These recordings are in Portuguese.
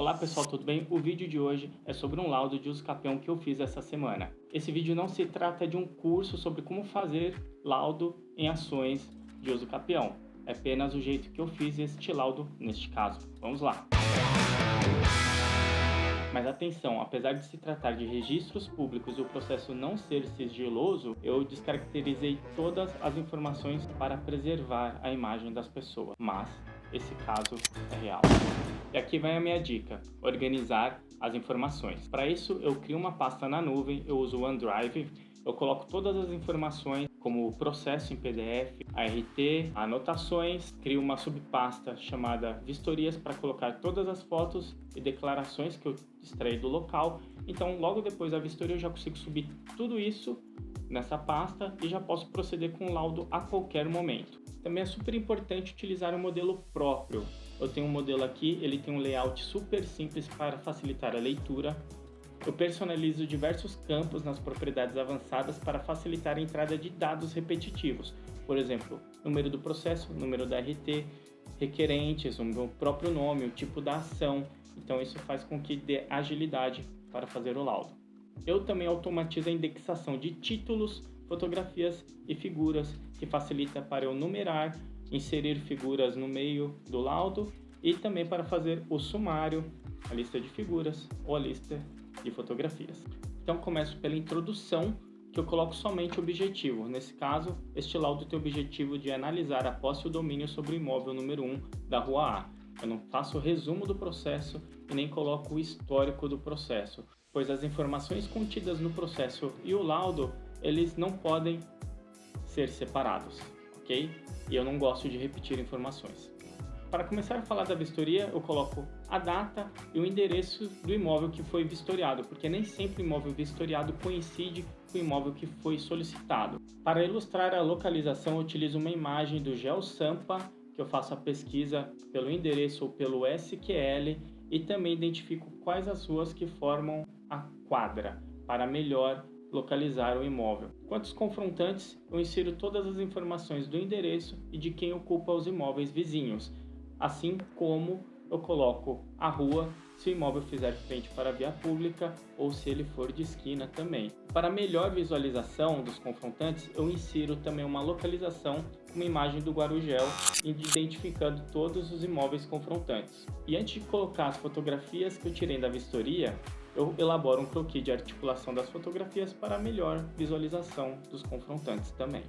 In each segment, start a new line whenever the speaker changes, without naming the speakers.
Olá pessoal, tudo bem? O vídeo de hoje é sobre um laudo de uso capião que eu fiz essa semana. Esse vídeo não se trata de um curso sobre como fazer laudo em ações de uso capião. É apenas o jeito que eu fiz este laudo neste caso. Vamos lá! Mas atenção, apesar de se tratar de registros públicos e o processo não ser sigiloso, eu descaracterizei todas as informações para preservar a imagem das pessoas. Mas esse caso é real. E aqui vai a minha dica: organizar as informações. Para isso, eu crio uma pasta na nuvem, eu uso o OneDrive, eu coloco todas as informações, como o processo em PDF, ART, anotações, crio uma subpasta chamada vistorias para colocar todas as fotos e declarações que eu extraí do local. Então, logo depois da vistoria, eu já consigo subir tudo isso nessa pasta e já posso proceder com o laudo a qualquer momento. Também é super importante utilizar um modelo próprio. Eu tenho um modelo aqui, ele tem um layout super simples para facilitar a leitura. Eu personalizo diversos campos nas propriedades avançadas para facilitar a entrada de dados repetitivos. Por exemplo, número do processo, número da RT, requerentes, o meu próprio nome, o tipo da ação. Então isso faz com que dê agilidade para fazer o laudo. Eu também automatizo a indexação de títulos, fotografias e figuras, que facilita para eu numerar, inserir figuras no meio do laudo e também para fazer o sumário, a lista de figuras ou a lista de fotografias. Então começo pela introdução, que eu coloco somente o objetivo. Nesse caso, este laudo tem o objetivo de analisar a posse e o domínio sobre o imóvel número 1 da Rua A. Eu não faço o resumo do processo e nem coloco o histórico do processo, pois as informações contidas no processo e o laudo, eles não podem ser separados, ok? E eu não gosto de repetir informações. Para começar a falar da vistoria, eu coloco a data e o endereço do imóvel que foi vistoriado, porque nem sempre o imóvel vistoriado coincide com o imóvel que foi solicitado. Para ilustrar a localização, eu utilizo uma imagem do GeoSampa, que eu faço a pesquisa pelo endereço ou pelo SQL, e também identifico quais as ruas que formam a quadra, para melhor localizar o imóvel. Quanto aos confrontantes, eu insiro todas as informações do endereço e de quem ocupa os imóveis vizinhos, assim como eu coloco a rua se o imóvel fizer frente para a via pública ou se ele for de esquina também. Para melhor visualização dos confrontantes, eu insiro também uma localização com uma imagem do Guarujel, identificando todos os imóveis confrontantes. E antes de colocar as fotografias que eu tirei da vistoria, eu elaboro um croquis de articulação das fotografias para melhor visualização dos confrontantes também.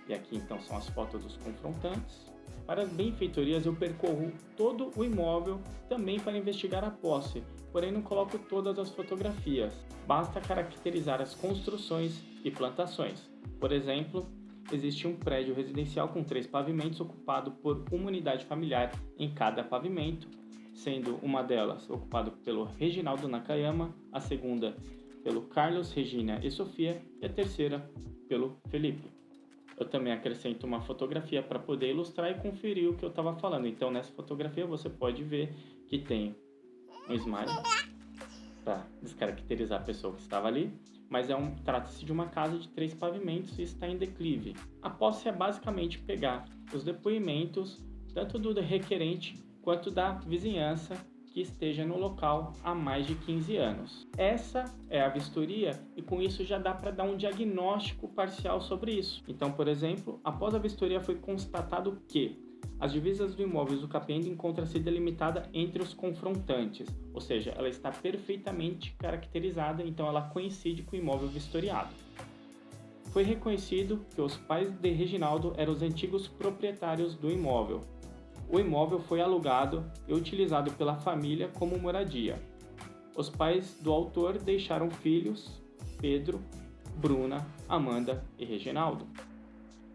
E aqui então são as fotos dos confrontantes. Para as benfeitorias eu percorro todo o imóvel também para investigar a posse, porém não coloco todas as fotografias. Basta caracterizar as construções e plantações. Por exemplo, existe um prédio residencial com 3 pavimentos ocupado por uma unidade familiar em cada pavimento, sendo uma delas ocupada pelo Reginaldo Nakayama, a segunda pelo Carlos, Regina e Sofia e a terceira pelo Felipe. Eu também acrescento uma fotografia para poder ilustrar e conferir o que eu estava falando. Então nessa fotografia você pode ver que tem um smile para descaracterizar a pessoa que estava ali, mas trata-se de uma casa de 3 pavimentos e está em declive. A posse é basicamente pegar os depoimentos tanto do requerente quanto da vizinhança que esteja no local há mais de 15 anos. Essa é a vistoria e com isso já dá para dar um diagnóstico parcial sobre isso. Então, por exemplo, após a vistoria foi constatado que as divisas do imóvel usucapião encontram-se delimitada entre os confrontantes, ou seja, ela está perfeitamente caracterizada, então ela coincide com o imóvel vistoriado. Foi reconhecido que os pais de Reginaldo eram os antigos proprietários do imóvel. O imóvel foi alugado e utilizado pela família como moradia. Os pais do autor deixaram filhos, Pedro, Bruna, Amanda e Reginaldo.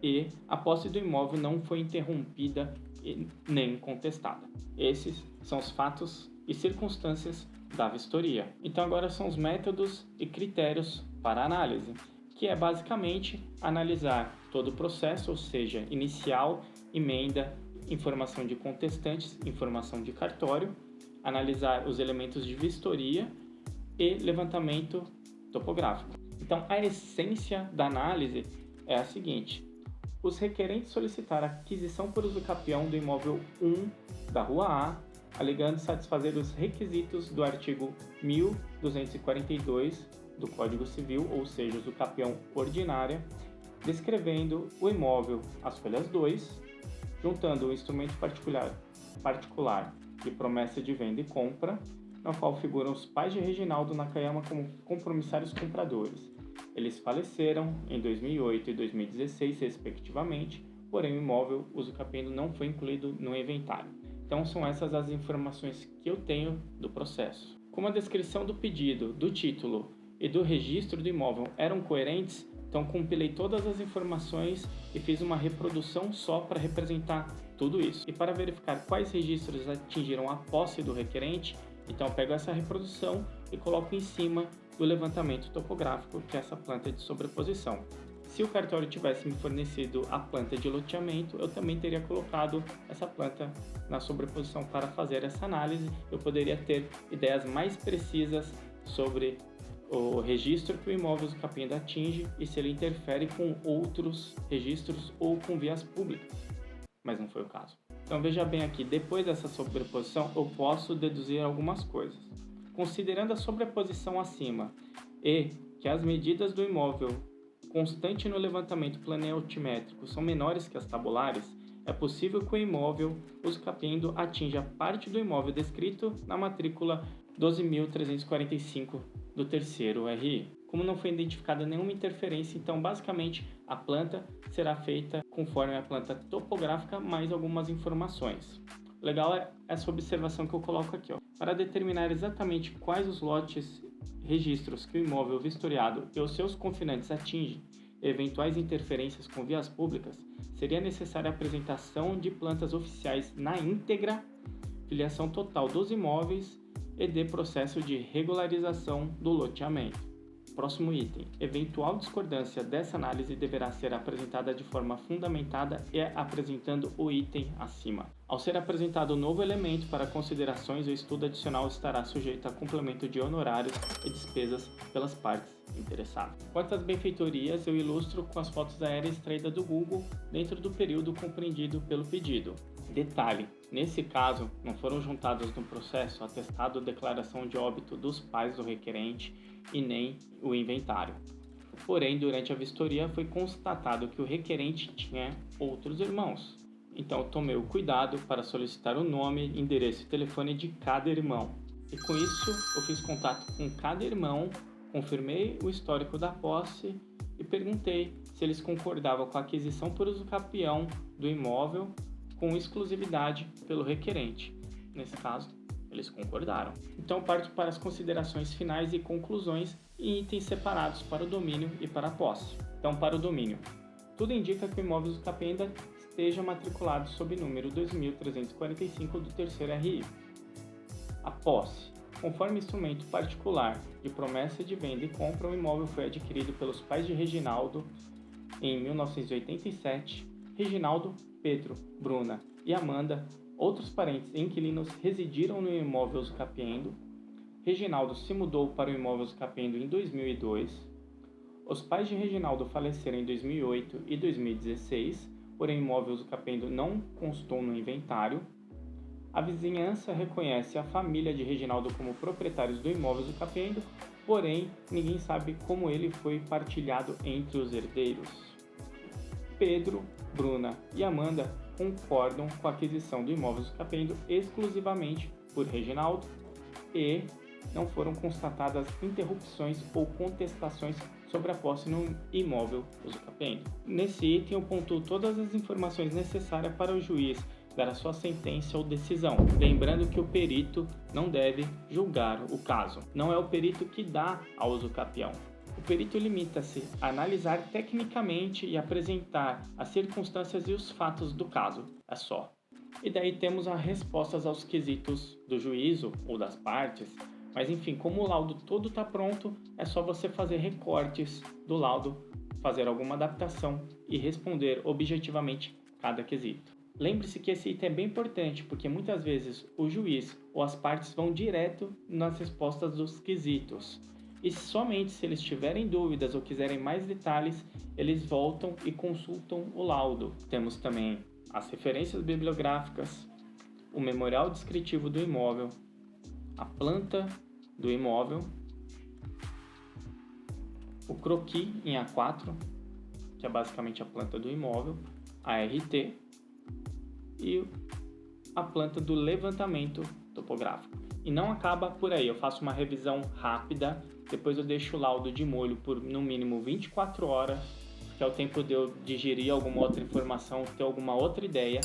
E a posse do imóvel não foi interrompida e nem contestada. Esses são os fatos e circunstâncias da vistoria. Então agora são os métodos e critérios para análise, que é basicamente analisar todo o processo, ou seja, inicial, emenda, informação de contestantes, informação de cartório, analisar os elementos de vistoria e levantamento topográfico. Então, a essência da análise é a seguinte: os requerentes solicitaram a aquisição por usucapião do imóvel 1 da Rua A, alegando satisfazer os requisitos do artigo 1242 do Código Civil, ou seja, usucapião ordinária, descrevendo o imóvel às folhas 2, juntando o instrumento particular de promessa de venda e compra, na qual figuram os pais de Reginaldo Nakayama como compromissários compradores. Eles faleceram em 2008 e 2016, respectivamente, porém o imóvel usucapiendo não foi incluído no inventário. Então são essas as informações que eu tenho do processo. Como a descrição do pedido, do título e do registro do imóvel eram coerentes, então compilei todas as informações e fiz uma reprodução só para representar tudo isso. E para verificar quais registros atingiram a posse do requerente, então eu pego essa reprodução e coloco em cima do levantamento topográfico, que é essa planta de sobreposição. Se o cartório tivesse me fornecido a planta de loteamento, eu também teria colocado essa planta na sobreposição para fazer essa análise. Eu poderia ter ideias mais precisas sobre o registro que o imóvel usucapiendo atinge e se ele interfere com outros registros ou com vias públicas, mas não foi o caso. Então veja bem aqui, depois dessa sobreposição eu posso deduzir algumas coisas. Considerando a sobreposição acima e que as medidas do imóvel constante no levantamento planeoaltimétrico são menores que as tabulares, é possível que o imóvel usucapiendo atinja parte do imóvel descrito na matrícula 12.345 do terceiro RI. Como não foi identificada nenhuma interferência, então basicamente a planta será feita conforme a planta topográfica mais algumas informações. O legal é essa observação que eu coloco aqui. Para determinar exatamente quais os lotes registros que o imóvel vistoriado e os seus confinantes atingem e eventuais interferências com vias públicas, seria necessária a apresentação de plantas oficiais na íntegra, filiação total dos imóveis e de processo de regularização do loteamento. Próximo item. Eventual discordância dessa análise deverá ser apresentada de forma fundamentada e apresentando o item acima. Ao ser apresentado um novo elemento para considerações, o estudo adicional estará sujeito a complemento de honorários e despesas pelas partes interessadas. Quanto às benfeitorias, eu ilustro com as fotos aéreas extraídas do Google dentro do período compreendido pelo pedido. Detalhe, nesse caso, não foram juntados no processo atestado ou declaração de óbito dos pais do requerente e nem o inventário. Porém, durante a vistoria foi constatado que o requerente tinha outros irmãos. Então, eu tomei o cuidado para solicitar o nome, endereço e telefone de cada irmão. E com isso, eu fiz contato com cada irmão, confirmei o histórico da posse e perguntei se eles concordavam com a aquisição por usucapião do imóvel com exclusividade pelo requerente. Nesse caso, eles concordaram. Então, parto para as considerações finais e conclusões em itens separados para o domínio e para a posse. Então, para o domínio. Tudo indica que o imóvel usucapiendo esteja matriculado sob número 2345 do terceiro RI. A posse. Conforme instrumento particular de promessa de venda e compra, o imóvel foi adquirido pelos pais de Reginaldo em 1987. Reginaldo, Pedro, Bruna e Amanda, outros parentes e inquilinos, residiram no imóvel usucapiendo. Reginaldo se mudou para o imóvel usucapiendo em 2002. Os pais de Reginaldo faleceram em 2008 e 2016, porém o imóvel usucapiendo não constou no inventário. A vizinhança reconhece a família de Reginaldo como proprietários do imóvel usucapiendo, porém ninguém sabe como ele foi partilhado entre os herdeiros. Pedro, Bruna e Amanda concordam com a aquisição do imóvel usucapiendo exclusivamente por Reginaldo e não foram constatadas interrupções ou contestações sobre a posse no imóvel usucapiendo. Nesse item eu pontuo todas as informações necessárias para o juiz dar a sua sentença ou decisão, lembrando que o perito não deve julgar o caso. Não é o perito que dá ao usucapião. O perito limita-se a analisar tecnicamente e apresentar as circunstâncias e os fatos do caso. É só. E daí temos as respostas aos quesitos do juízo ou das partes. Mas enfim, como o laudo todo está pronto, é só você fazer recortes do laudo, fazer alguma adaptação e responder objetivamente cada quesito. Lembre-se que esse item é bem importante, porque muitas vezes o juiz ou as partes vão direto nas respostas dos quesitos. E somente se eles tiverem dúvidas ou quiserem mais detalhes, eles voltam e consultam o laudo. Temos também as referências bibliográficas, o memorial descritivo do imóvel, a planta do imóvel, o croquis em A4, que é basicamente a planta do imóvel, a RT e a planta do levantamento topográfico. E não acaba por aí, eu faço uma revisão rápida, depois eu deixo o laudo de molho por no mínimo 24 horas, que é o tempo de eu digerir alguma outra informação, ter alguma outra ideia.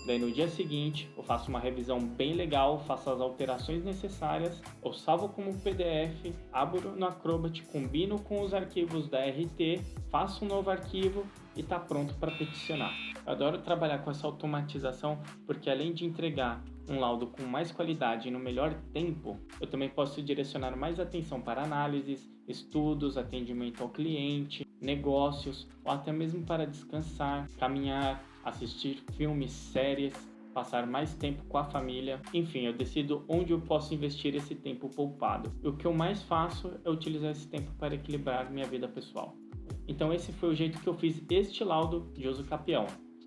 Daí no dia seguinte eu faço uma revisão bem legal, faço as alterações necessárias, eu salvo como PDF, abro no Acrobat, combino com os arquivos da RT, faço um novo arquivo e está pronto para peticionar. Eu adoro trabalhar com essa automatização porque além de entregar um laudo com mais qualidade e no melhor tempo, eu também posso direcionar mais atenção para análises, estudos, atendimento ao cliente, negócios ou até mesmo para descansar, caminhar, assistir filmes, séries, passar mais tempo com a família. Enfim, eu decido onde eu posso investir esse tempo poupado. E o que eu mais faço é utilizar esse tempo para equilibrar minha vida pessoal. Então esse foi o jeito que eu fiz este laudo de uso capião.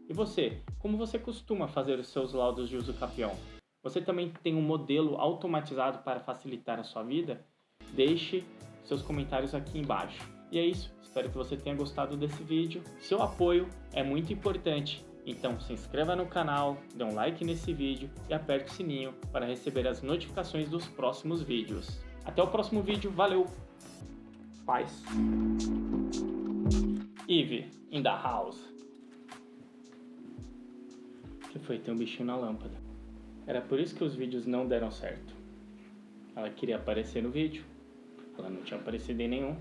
E você, como você costuma fazer os seus laudos de uso capião? Você também tem um modelo automatizado para facilitar a sua vida? Deixe seus comentários aqui embaixo. E é isso, espero que você tenha gostado desse vídeo. Seu apoio é muito importante, então se inscreva no canal, dê um like nesse vídeo e aperte o sininho para receber as notificações dos próximos vídeos. Até o próximo vídeo, valeu! Paz! Eve, in the house. O que foi? Tem um bichinho na lâmpada. Era por isso que os vídeos não deram certo. Ela queria aparecer no vídeo, ela não tinha aparecido em nenhum.